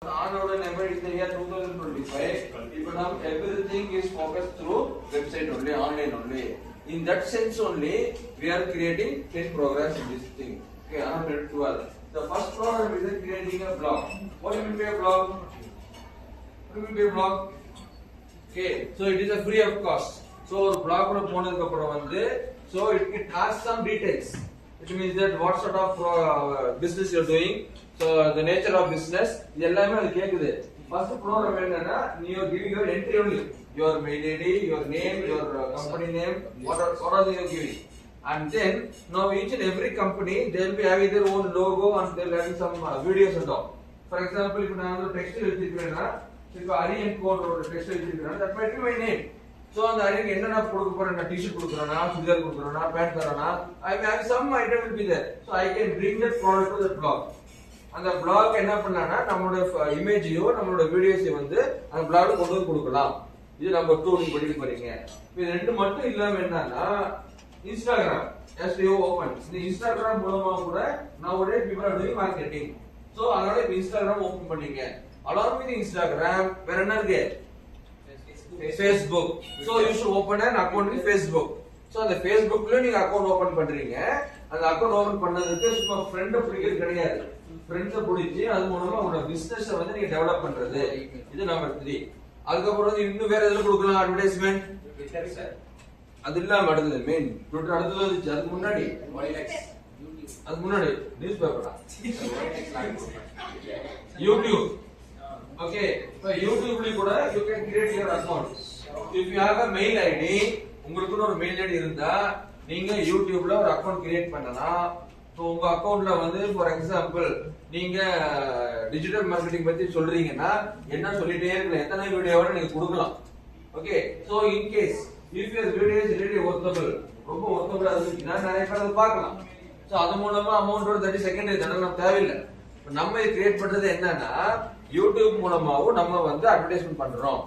On our number in the year 2025, people now everything is focused through website only, online only. In that sense only, we are creating 10 programs in this thing. Okay, on 12. The first program is creating a blog. What will be a blog? What will be a blog? Okay, so it is a free of cost. So blog so it has some details. It means that what sort of business you are doing. So the nature of business எல்லாமே அது கேக்குது. First program என்னன்னா you are giving your entry only, your mail ID, your name, your company name, what are they giving. And then now each and every company they will be having their own logo and they will have some videos and all. For example, if நான் ஒரு text எழுதிக்கிறேன்னா இப்போ அரியன் code ஒரு text எழுதிக்கிறேன்னா that might be my name. So அந்த அரியன் என்ன நான் கொடுக்க போறேன், நான் டி-ஷர்ட் கொடுக்கறேனா, சுடிதார் கொடுக்கறேனா, பேண்ட் தரேனா, I have some item will be there. So I can bring that product to that blog. அந்த blog என்ன பண்ணானா நம்மளோட இமேஜையோ நம்மளோட வீடியோஸை வந்து அந்த blogல கொண்டு வந்து கொடுக்கலாம். இது நம்பர் 2 நீங்க படிக்க போறீங்க. இது ரெண்டு மட்டும் இல்லாம என்னன்னா இன்ஸ்டாகிராம் SEO ஓபன். இந்த இன்ஸ்டாகிராம் மூலமா கூட nowadays people are doing marketing. So அதனால இப்ப இன்ஸ்டாகிராம் ஓபன் பண்ணீங்க. along with Instagram வேற என்ன இருக்கு? Facebook. So you should open an account in Facebook. So அந்த Facebookல நீங்க அக்கவுண்ட் ஓபன் பண்றீங்க. அந்த அக்கவுண்ட் ஓபன் பண்ணதுக்கு சும்மா ஃப்ரெண்ட் பிடிக்கிறது கிடையாது. ஃப்ரெண்ட்ஸை பிடிச்சி அது மூலமா உங்களோட பிசினஸ் வந்து நீங்க டெவலப் பண்றது. இது நம்பர் 3. அதுக்கப்புறம் வந்து இன்னும் வேற எதுல கொடுக்கலாம் அட்வர்டைஸ்மெண்ட்? அது இல்லாம அடுத்தது மெயின் ட்விட்டர் அடுத்தது வந்துச்சு. அதுக்கு முன்னாடி நியூஸ் பேப்பரா? யூடியூப். ஓகே, இப்போ யூடியூப்ல கூட you can create your account. If you have a mail ID, உங்களுக்கு ஒரு மெயில் ஐடி இருந்தா நீங்க யூடியூப்ல ஒரு அக்கவுண்ட் கிரியேட் பண்ணலாம். சோ உங்க அக்கவுண்ட்ல வந்து ஃபார் எக்ஸாம்பிள் நீங்க டிஜிட்டல் மார்க்கெட்டிங் பத்தி சொல்றீங்கன்னா என்ன சொல்லிட்டே இருக்கலாம், எத்தனை வீடியோவோட நீங்க கொடுக்கலாம். Okay, so in case if your video is really worthable, ரொம்ப வொர்த்தபிளா இருந்துச்சுன்னா நிறைய பேர் அதை பார்க்கலாம். சோ அது மூலமா அமௌண்ட் ஒரு 30 செகண்ட் இதெல்லாம் நமக்கு தேவையில்லை. நம்ம இதை கிரியேட் பண்றது என்னன்னா யூடியூப் மூலமாவும் நம்ம வந்து அட்வர்டைஸ்மெண்ட் பண்றோம்.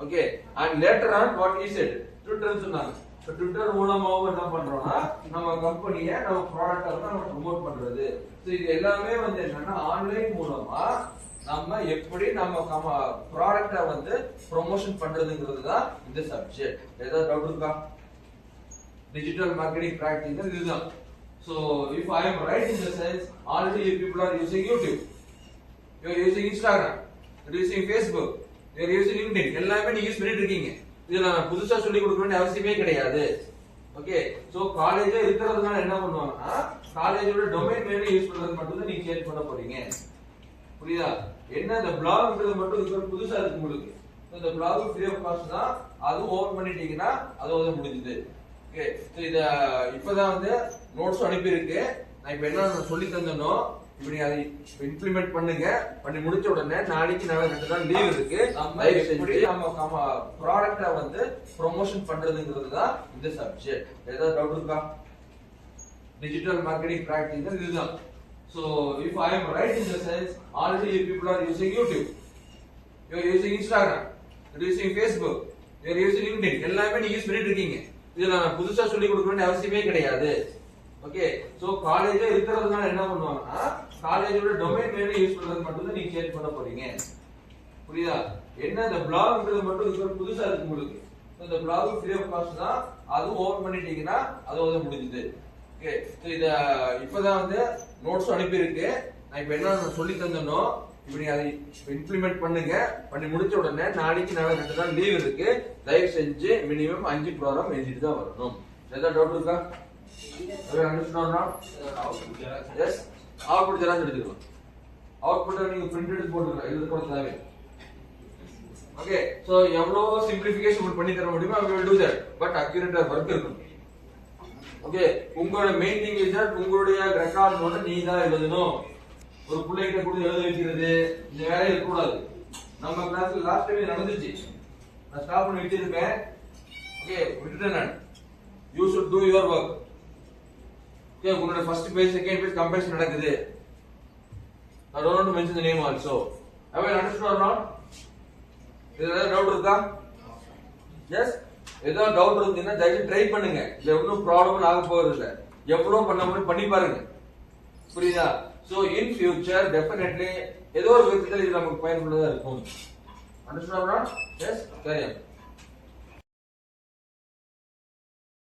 Okay, and later on what is it Twitter சொன்னாங்க. ட்விட்டர் மூலமாவும் என்ன பண்றோம்னா நம்ம கம்பெனியை நம்ம ப்ராடக்ட்டை வந்து நம்ம ப்ரோமோட் பண்றது. சோ இது எல்லாமே வந்து என்னன்னா ஆன்லைன் மூலமா நம்ம எப்படி நம்ம ப்ராடக்ட்டை வந்து ப்ரமோஷன் பண்றதுங்கிறது தான் இந்த சப்ஜெக்ட். ஏதாவது டவுட் இருக்கா? டிஜிட்டல் மார்க்கெட்டிங் பிராக்டிஸ் இதுதான். So if I am right in the sense already you people are using YouTube, you are using Instagram, you are using Facebook, you are using LinkedIn, எல்லாமே நீங்க use பண்ணிட்டு இருக்கீங்க. இதெல்லாம் நான் புதுசா சொல்லி கொடுக்க வேண்டிய அவசியமே கிடையாது. ஓகே, சோ காலேஜே இருக்கிறதுனால என்ன பண்ணுவாங்கன்னா காலேஜோட டொமைன் நேம் யூஸ் பண்றது மட்டும் தான் நீங்க சேஞ்ச் பண்ண போறீங்க. புரியுதா? என்ன இந்த பிளாக்ன்றது மட்டும் இது புதுசா இருக்கு உங்களுக்கு. இந்த பிளாக் ஃப்ரீ ஆஃப் காஸ்ட் தான். அது ஓபன் பண்ணிட்டீங்கன்னா அது முடிஞ்சது. ஓகே, சோ இத இப்பதான் வந்து நோட்ஸ் அனுப்பி இருக்கு. நான் இப்ப என்ன சொல்லி தந்தனோ இப்படி அதை இம்ப்ளிமெண்ட் பண்ணுங்க. பண்ணி முடிச்ச உடனே நாளைக்கு நாளை 2 நாள் லீவ் இருக்கு. நம்ம ப்ராடக்ட்டை வந்து ப்ரமோஷன் பண்றதுங்கிறது தான் இந்த சப்ஜெக்ட். ஏதாவது டவுட் இருக்கா? டிஜிட்டல் மார்க்கெட்டிங் பிராக்டிஸ் இதுதான். So if I am right in the sense already you people are using YouTube, you are using Instagram, you are using Facebook, you are using LinkedIn, எல்லாமே நீங்க use பண்ணிட்டு இருக்கீங்க. இதெல்லாம் நான் புதுசா சொல்லி கொடுக்க வேண்டிய அவசியமே கிடையாது. ஓகே, சோ காலேஜே இருக்கிறதுனால என்ன பண்ணுவாங்கன்னா காலேஜோட டொமைன் நேம் யூஸ் பண்றது மட்டும் தான் நீங்க சேஞ்ச் பண்ண போறீங்க. புரியுதா? என்ன இந்த பிளாக்ன்றது மட்டும் இது புதுசா இருக்கு உங்களுக்கு. இந்த பிளாக் ஃப்ரீ ஆஃப் காஸ்ட் தான். அது ஓபன் பண்ணிட்டீங்கன்னா அது முடிஞ்சது. ஓகே, சோ இத இப்பதான் வந்து நோட்ஸ் அனுப்பி இருக்கு. நான் இப்ப என்ன சொல்லி தந்தனோ இப்படி அதை இம்ப்ளிமெண்ட் பண்ணுங்க. பண்ணி முடிச்ச உடனே நாளைக்கு நாளை 2 நாள் லீவ் இருக்கு. தயவு செஞ்சு மினிமம் 5 ப்ரோக்ராம் எழுதிட்டு தான் வரணும். ஏதாவது டவுட் இருக்கா? எஸ், அவுட்புட் ஜெராக்ஸ் எடுத்துக்கலாம். அவுட்புட்டை நீங்க பிரிண்ட் எடுத்து போட்டுக்கலாம். இது கூட தேவை. ஓகே, சோ எவ்வளவு சிம்பிளிஃபிகேஷன் பண்ணி தர முடியுமோ we will do that, but accurate work இருக்கும். ஓகே, உங்களோட மெயின் திங் இஸ் தட் உங்களுடைய ரெக்கார்ட் நோட் நீ தான் எழுதணும். ஒரு பிள்ளைகிட்ட கூட எழுத வைக்கிறது இந்த வேலையை இருக்கக்கூடாது. நம்ம கிளாஸ்ல லாஸ்ட் டைம் நடந்துச்சு. நான் ஸ்டாப் பண்ணி வச்சிருப்பேன். ஓகே, விட்டுட்டேன் நான். You should do your work. Okay, உங்களோட first page second page comparison நடக்குது. I don't want to mention the name also. Have you understood or not? ஏதாவது டவுட் இருக்கா? எஸ், ஏதாவது டவுட் இருந்தீங்கன்னா தயவுசெய்து ட்ரை பண்ணுங்க. இது ஒன்றும் ப்ராப்ளம் ஆக போறது இல்லை. எவ்வளவு பண்ண முடியும் பண்ணி பாருங்க. புரியுதா? So in future definitely ஏதோ ஒரு விதத்துல இது நமக்கு பயனுள்ளதா இருக்கும். Understand? Yes? சரி.